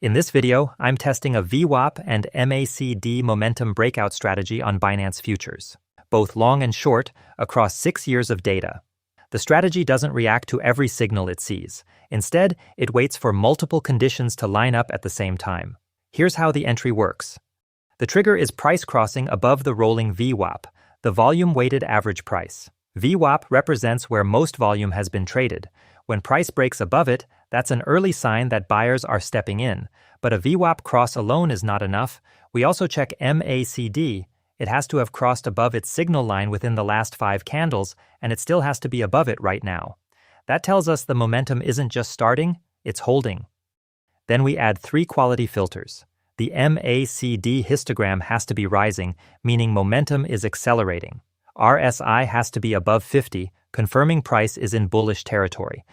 In this video, I'm testing a VWAP and MACD momentum breakout strategy on Binance Futures, both long and short, across 6 years of data. The strategy doesn't react to every signal it sees. Instead, it waits for multiple conditions to line up at the same time. Here's how the entry works. The trigger is price crossing above the rolling VWAP, the volume-weighted average price. VWAP represents where most volume has been traded. When price breaks above it, that's an early sign that buyers are stepping in. But a VWAP cross alone is not enough. We also check MACD. It has to have crossed above its signal line within the last 5 candles, and it still has to be above it right now. That tells us the momentum isn't just starting, it's holding. Then we add 3 quality filters. The MACD histogram has to be rising, meaning momentum is accelerating. RSI has to be above 50, confirming price is in bullish territory.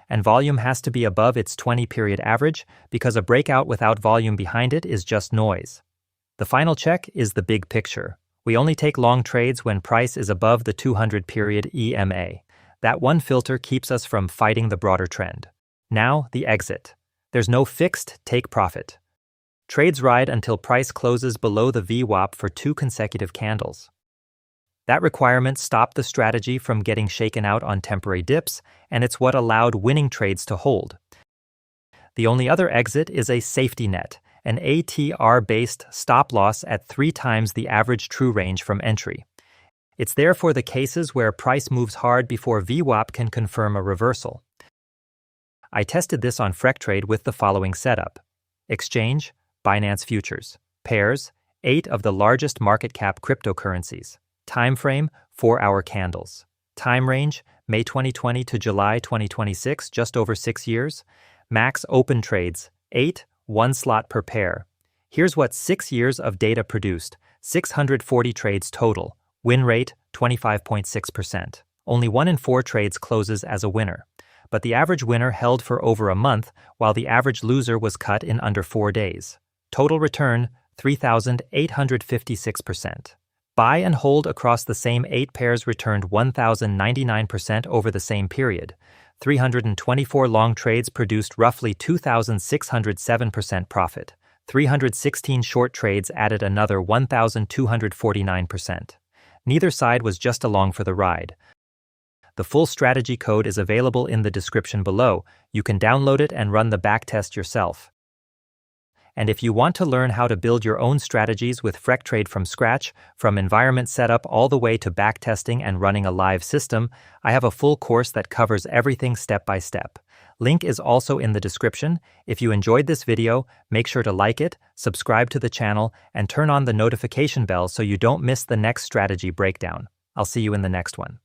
And volume has to be above its 20-period average, because a breakout without volume behind it is just noise. The final check is the big picture. We only take long trades when price is above the 200-period EMA. That one filter keeps us from fighting the broader trend. Now, the exit. There's no fixed take profit. Trades ride until price closes below the VWAP for 2 consecutive candles. That requirement stopped the strategy from getting shaken out on temporary dips, and it's what allowed winning trades to hold. The only other exit is a safety net, an ATR-based stop loss at 3 times the average true range from entry. It's there for the cases where price moves hard before VWAP can confirm a reversal. I tested this on Freqtrade with the following setup. Exchange, Binance Futures. Pairs, 8 of the largest market cap cryptocurrencies. Time frame, 4-hour candles. Time range, May 2020 to July 2026, just over 6 years. Max open trades, 8, 1 slot per pair. Here's what 6 years of data produced, 640 trades total. Win rate, 25.6%. Only 1 in 4 trades closes as a winner. But the average winner held for over a month, while the average loser was cut in under 4 days. Total return, 3,856%. Buy and hold across the same 8 pairs returned 1,099% over the same period. 324 long trades produced roughly 2,607% profit. 316 short trades added another 1,249%. Neither side was just along for the ride. The full strategy code is available in the description below. You can download it and run the backtest yourself. And if you want to learn how to build your own strategies with Freqtrade from scratch, from environment setup all the way to backtesting and running a live system, I have a full course that covers everything step by step. Link is also in the description. If you enjoyed this video, make sure to like it, subscribe to the channel, and turn on the notification bell so you don't miss the next strategy breakdown. I'll see you in the next one.